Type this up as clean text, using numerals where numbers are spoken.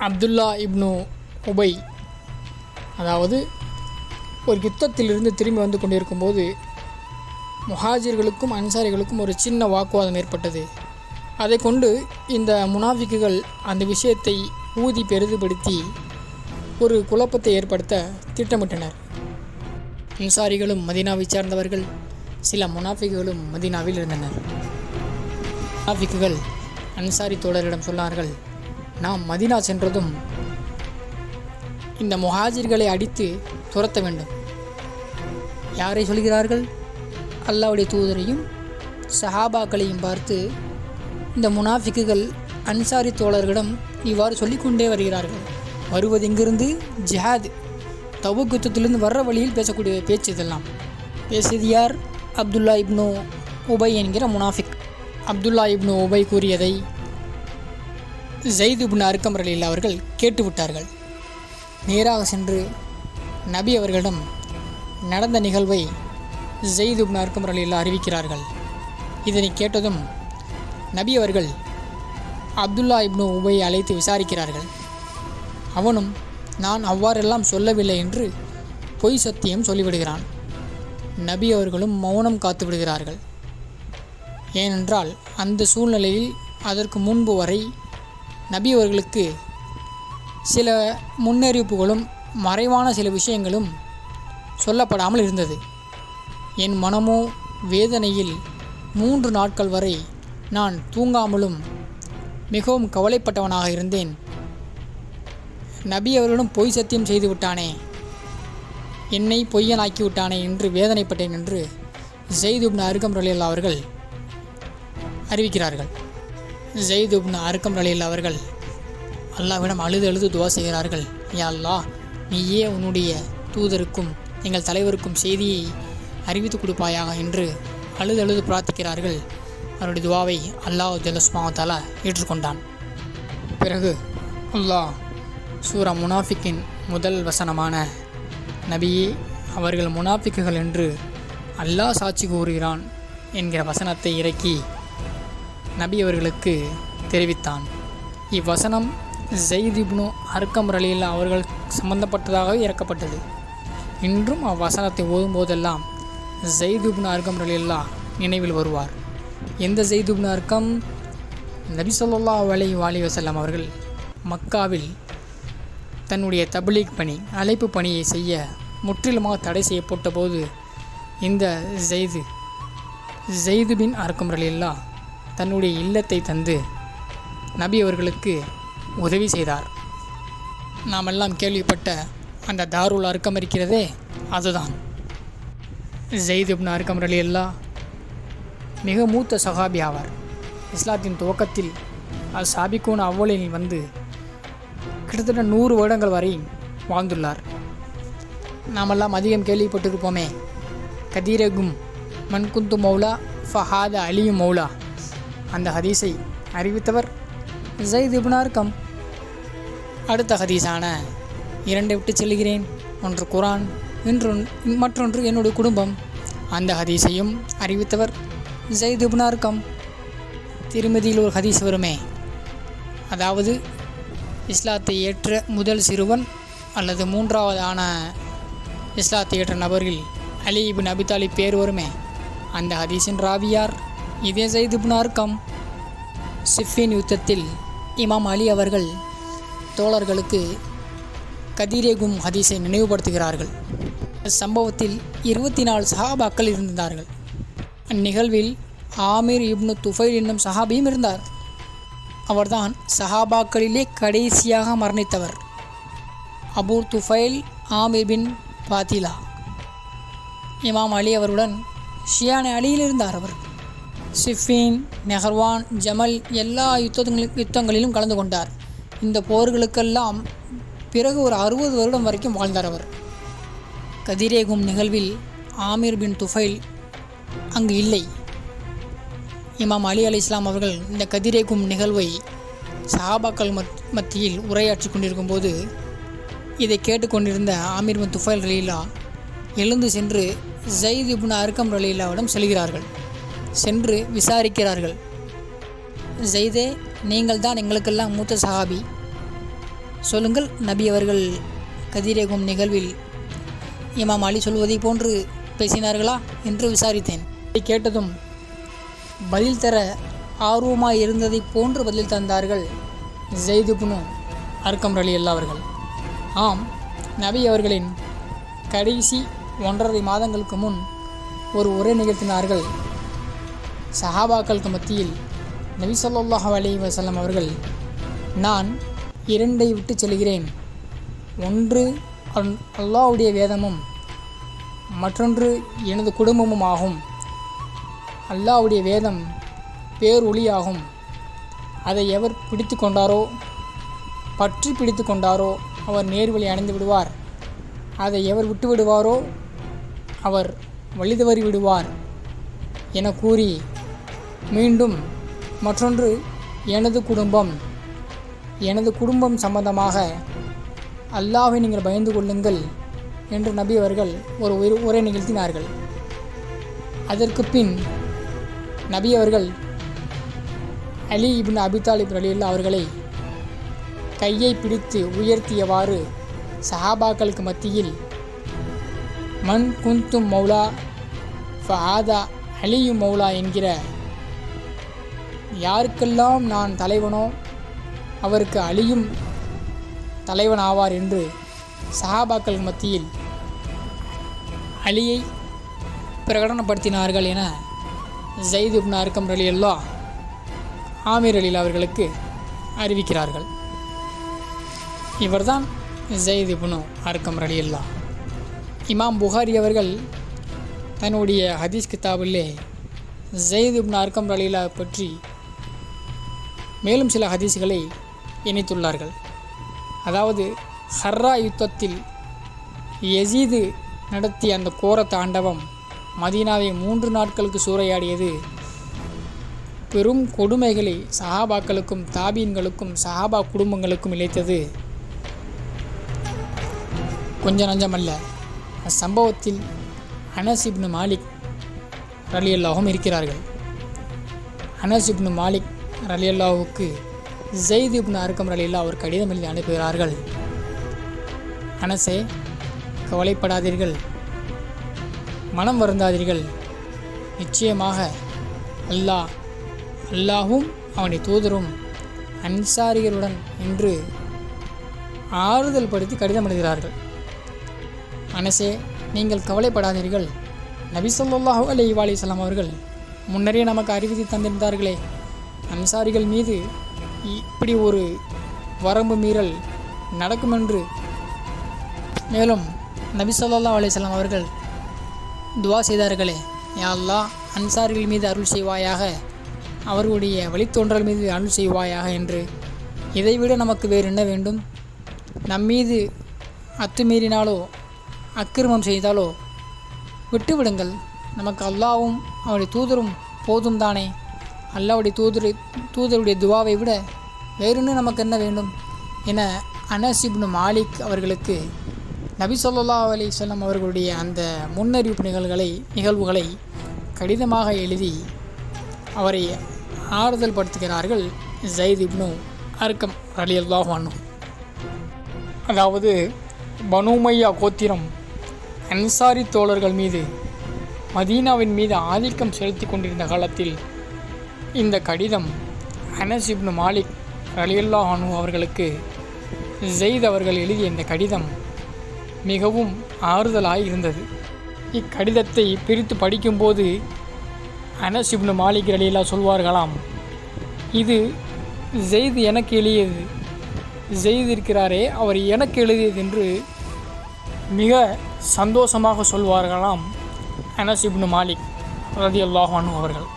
அப்துல்லா இப்னு உபை அதாவது ஒரு யுத்தத்திலிருந்து திரும்பி வந்து கொண்டிருக்கும்போது முஹாஜிர்களுக்கும் அன்சாரிகளுக்கும் ஒரு சின்ன வாக்குவாதம் ஏற்பட்டது. அதை கொண்டு இந்த முனாஃபிக்குகள் அந்த விஷயத்தை ஊதி பெரிதுபடுத்தி ஒரு குழப்பத்தை ஏற்படுத்த திட்டமிட்டனர். அன்சாரிகளும் மதீனாவை சார்ந்தவர்கள், சில முனாஃபிக்குகளும் மதீனாவில் இருந்தனர். முனாஃபிக்குகள் அன்சாரி தோழரிடம் சொன்னார்கள், நாம் மதீனா சென்றதும் இந்த முஹாஜிர்களை அடித்து துரத்த வேண்டும். யாரை சொல்கிறார்கள்? அல்லாஹ்வுடைய தூதரையும் சஹாபாக்களையும் பார்த்து இந்த முனாஃபிக்குகள் அன்சாரி தோழர்களிடம் இவ்வாறு சொல்லிக்கொண்டே வருகிறார்கள். வருவது எங்கிருந்து? ஜிஹாத், தபூக் யுத்தத்திலிருந்து வர்ற வழியில் பேசக்கூடிய பேச்சு இதெல்லாம். பேசியது யார்? அப்துல்லா இப்னு உபை என்கிற முனாஃபிக். அப்துல்லா இப்னு உபை கூறியதை ஸைத் இப்னு அர்கம் ரலியல்லாஹு அவர்கள் கேட்டுவிட்டார்கள். நேராக சென்று நபி அவர்களிடம் நடந்த நிகழ்வை ஸைத் இப்னு அர்கம் ரலியல்லாஹு அறிவிக்கிறார்கள். இதனை கேட்டதும் நபி அவர்கள் அப்துல்லா இப்னு உபையை அழைத்து விசாரிக்கிறார்கள். அவனும் நான் அவ்வாறெல்லாம் சொல்லவில்லை என்று பொய் சத்தியம் சொல்லிவிடுகிறான். நபி அவர்களும் மௌனம் காத்து விடுகிறார்கள். ஏனென்றால் அந்த சூழ்நிலையில் அதற்கு முன்பு வரை நபி அவர்களுக்கு சில முன்னறிவிப்புகளும் மறைவான சில விஷயங்களும் சொல்லப்படாமல் இருந்தது. என் மனமோ வேதனையில் 3 நாட்கள் வரை நான் தூங்காமலும் மிகவும் கவலைப்பட்டவனாக இருந்தேன். நபி அவர்களிடம் பொய் சத்தியம் செய்து விட்டானே, என்னை பொய்யனாக்கி விட்டானே என்று வேதனைப்பட்டேன் என்று ஸைத் இப்னு அர்கம் ரலியல்லாஹு அவர்கள் அறிவிக்கிறார்கள். ஸைத் இப்னு அர்கம் ரலியல்லாஹு அவர்கள் அல்லாஹ்விடம் அழுது அழுது துஆ செய்கிறார்கள். யா அல்லாஹ், நீயே உன்னுடைய தூதருக்கும் எங்கள் தலைவருக்கும் செய்தியை அறிவித்து கொடுப்பாயாக என்று அழுது அழுது பிரார்த்திக்கிறார்கள். அவருடைய துஆவை அல்லாஹ் ஜல்ல சுப்ஹானஹு வ தஆலா ஏற்றுக்கொண்டான். பிறகு அல்லாஹ் சூரா முனாஃபிக்கின் முதல் வசனமான நபியே, அவர்கள் முனாஃபிக்குகள் என்று அல்லாஹ் சாட்சி கூறுகிறான் என்கிற வசனத்தை இறக்கி நபி அவர்களுக்கு தெரிவித்தான். இவ்வசனம் ஸைத் இப்னு அர்கம் ரலியல்லாஹு அவர்கள் சம்பந்தப்பட்டதாகவே இறக்கப்பட்டது. இன்றும் அவ்வசனத்தை ஓதும்போதெல்லாம் ஸைத் இப்னு அர்கம் ரலியல்லாஹு நினைவில் வருவார். எந்த ஸைத் இப்னு அர்கம்? நபி ஸல்லல்லாஹு அலைஹி வஸல்லம் அவர்கள் மக்காவில் தன்னுடைய தப்லீக் பணி, அழைப்பு பணியை செய்ய முற்றிலுமாக தடை செய்யப்பட்ட போது இந்த ஸைத் பின் அர்கம் ரலியல்லாஹு தன்னுடைய இல்லத்தை தந்து நபி அவர்களுக்கு உதவி செய்தார். நாமெல்லாம் கேள்விப்பட்ட அந்த தாருல் அர்கம் இருக்கிறதே, அதுதான். ஸைத் இப்னு அர்கம் ரலியல்லாஹு மிக மூத்த சஹாபி ஆவார். இஸ்லாத்தின் துவக்கத்தில் சாபிக்கூன் அவ்வளில் வந்து கிட்டத்தட்ட 100 வருடங்கள் வரை வாழ்ந்துள்ளார். நாமெல்லாம் அதிகம் கேள்விப்பட்டிருப்போமே, கதீரகும் மன்குந்து மௌலா ஃபஹாத அலியும் மௌலா. அந்த ஹதீஸை அறிவித்தவர் ஸைத் இப்னு அர்கம். அடுத்த ஹதீஸான 2 விட்டு செல்கிறேன், ஒன்று குர்ஆன், மற்றொன்று என்னுடைய குடும்பம். அந்த ஹதீஸையும் அறிவித்தவர் ஸைத் இப்னு அர்கம். திருமதியில் ஒரு ஹதீஸ் வருமே, அதாவது இஸ்லாத்தை ஏற்ற முதல் சிறுவன் அல்லது 3வது இஸ்லாத்தை ஏற்ற நபரில் அலி இப்னு அபி தாலிப் பேர் வருமே, அந்த ஹதீஸின் ராவியார் இதே ஸைத் இப்னு அர்கம். சிஃபின் யுத்தத்தில் இமாம் அலி அவர்கள் தோழர்களுக்கு கதீரேகும் ஹதீஸை நினைவுபடுத்துகிறார்கள். சம்பவத்தில் 24 சஹாபாக்கள் இருந்தார்கள். அந்நிகழ்வில் ஆமிர் இப்னு துஃபைல் என்னும் சஹாபியும் இருந்தார். அவர்தான் சஹாபாக்களிலே கடைசியாக மரணித்தவர். அபூ துஃபைல் ஆமிர் பின் பாத்திலா. இமாம் அலி அவருடன் ஷியானே அலியில் இருந்தார். அவர் சிஃபின், நெஹர்வான், ஜமல் எல்லா யுத்தங்களிலும் கலந்து கொண்டார். இந்த போர்களுக்கெல்லாம் பிறகு ஒரு 60 வருடம் வரைக்கும் வாழ்ந்தார் அவர். கதீரேகும் நிகழ்வில் ஆமிர் பின் துஃபைல் அங்கு இல்லை. இமாம் அலி அலைஹிஸ்ஸலாம் அவர்கள் இந்த கதீரேகும் நிகழ்வை சஹாபாக்கள் மத்தியில் உரையாற்றி கொண்டிருக்கும் போது இதை கேட்டுக்கொண்டிருந்த ஆமிர் பின் துஃபைல் ரலியல்லாஹு எழுந்து சென்று ஸைத் இப்னு அர்கம் ரலியல்லாஹுவிடம் செல்கிறார்கள். சென்று விசாரிக்கிறார்கள். ஸைதே, நீங்கள் தான் எங்களுக்கெல்லாம் மூத்த சஹாபி, சொல்லுங்கள், நபி அவர்கள் கதிரேகும் நிகழ்வில் இமாம் அலி சொல்வதை போன்று பேசினார்களா என்று விசாரித்தேன். இதை கேட்டதும் பதில் தர ஆர்வமாய் இருந்ததைப் போன்று பதில் தந்தார்கள் ஸைத் இப்னு அர்கம் ரலியல்லாஹு அவர்கள். ஆம், நபி அவர்களின் கடைசி 1.5 மாதங்களுக்கு முன் ஒரு உரை நிகழ்த்தினார்கள். சஹாபாக்களுக்கு மத்தியில் நபி ஸல்லல்லாஹு அலைஹி வஸல்லம் அவர்கள், நான் 2ஐ விட்டு செல்கிறேன். ஒன்று அல்லாஹ்வுடைய வேதமும் மற்றொன்று எனது குடும்பமும் ஆகும். அல்லாஹ்வுடைய வேதம் பேரொளியாகும். அதை எவர் பிடித்து கொண்டாரோ, பற்றி பிடித்து கொண்டாரோ அவர் நேர்வழி அடைந்து விடுவார். அதை எவர் விட்டு விடுவாரோ அவர் வழிதவறி விடுவார் என கூறி, மீண்டும் மற்றொன்று எனது குடும்பம் சம்பந்தமாக அல்லாஹ்வை நீங்கள் பயந்து கொள்ளுங்கள் என்று நபி அவர்கள் ஒரு உரை நிகழ்த்தினார்கள். அதற்கு பின் நபி அவர்கள் அலி இப்னு அபி தாலிப் ரலியல்லாஹு அவர்களை கையை பிடித்து உயர்த்தியவாறு சஹாபாக்களுக்கு மத்தியில், மன் குந்தும் மௌலா ஃபஹாதா அலியும் மௌலா என்கிற, யாருக்கெல்லாம் நான் தலைவனோ அவருக்கு அலியும் தலைவன் ஆவார் என்று சஹாபாக்கள் மத்தியில் அலியை பிரகடனப்படுத்தினார்கள் என ஸைத் இப்னு அர்கம் ரலியல்லாஹு ஆமீர் ரலியல்லாஹு அவர்களுக்கு அறிவிக்கிறார்கள். இவர்தான் ஸைத் இப்னு அர்கம் ரலியல்லாஹு. இமாம் புகாரி அவர்கள் தன்னுடைய ஹதீஸ் கிதாபிலே ஸைத் இப்னு அர்கம் ரலியல்லாஹு பற்றி மேலும் சில ஹதீஸ்களை இணைத்துள்ளார்கள். அதாவது, ஹர்ரா யுத்தத்தில் யசீது நடத்திய அந்த கோர தாண்டவம் மதீனாவை 3 நாட்களுக்கு சூறையாடியது பெரும் கொடுமைகளை சஹாபாக்களுக்கும் தாபீன்களுக்கும் சஹாபா குடும்பங்களுக்கும் இழைத்தது கொஞ்ச நஞ்சமல்ல. அச்சம்பவத்தில் அனஸ் இப்னு மாலிக் ரலியல்லாஹும் இருக்கிறார்கள். அனஸ் இப்னு மாலிக் ரலியல்லாஹுக்கு ஸைத் இப்னு அர்கம் ரலியல்லாஹு அவர் கடிதம் எழுதி அனுப்புகிறார்கள். அனஸே, கவலைப்படாதீர்கள், மனம் வருந்தாதீர்கள். நிச்சயமாக அல்லாஹும் அவனுடைய தூதரும் அன்சாரிகளுடன் என்று ஆறுதல் படுத்தி கடிதம் எழுதுகிறார்கள். அனஸே, நீங்கள் கவலைப்படாதீர்கள். நபி ஸல்லல்லாஹு அலைஹி வஸல்லம் அவர்கள் முன்னரே நமக்கு அறிவித்து தந்திருந்தார்களே, அன்சாரிகள் மீது இப்படி ஒரு வரம்பு மீறல் நடக்குமென்று. மேலும் நபி ஸல்லல்லாஹு அலைஹி வஸல்லம் அவர்கள் துவா செய்தார்களே, யா அல்லாஹ், அன்சாரிகள் மீது அருள் செய்வாயாக, அவர்களுடைய வழித்தோன்றல் மீது அருள் செய்வாயாக என்று. இதைவிட நமக்கு வேறு என்ன வேண்டும்? நம்மீது அத்துமீறினாலோ அக்கிரமம் செய்தாலோ விட்டுவிடுங்கள். நமக்கு அல்லாஹ்வும் அவருடைய தூதரும் போதும் தானே. அல்லாஹ்வுடைய தூதருடைய துவாவை விட வேறுன்னு நமக்கு என்ன வேண்டும் என அனஸ் இப்னு மாலிக் அவர்களுக்கு நபி ஸல்லல்லாஹு அலைஹி வஸல்லம் அவர்களுடைய அந்த முன்னறிவிப்பு நிகழ்வுகளை கடிதமாக எழுதி அவரை ஆறுதல் படுத்துகிறார்கள் ஸைத் இப்னு அர்கம் ரலியல்லாஹு அன்ஹு. அதாவது, பனு உமையா கோத்திரம் அன்சாரி தோழர்கள் மீது மதீனாவின் மீது ஆதிக்கம் செலுத்தி கொண்டிருந்த காலத்தில் இந்த கடிதம் அனஸ் இப்னு மாலிக் ரலியல்லாஹு அன்ஹு அவர்களுக்கு ஸைத் அவர்கள் எழுதிய இந்த கடிதம் மிகவும் ஆறுதலாய் இருந்தது. இக்கடிதத்தை பிரித்து படிக்கும்போது அனஸ் இப்னு மாலிக் ரலியல்லாஹு சொல்வார்களாம், இது ஸைத் எனக்கு எழுதியது, ஸைத் இருக்கிறாரே அவர் எனக்கு எழுதியது என்று மிக சந்தோஷமாக சொல்வார்களாம் அனஸ் இப்னு மாலிக் ரலியல்லாஹு அன்ஹு அவர்கள்.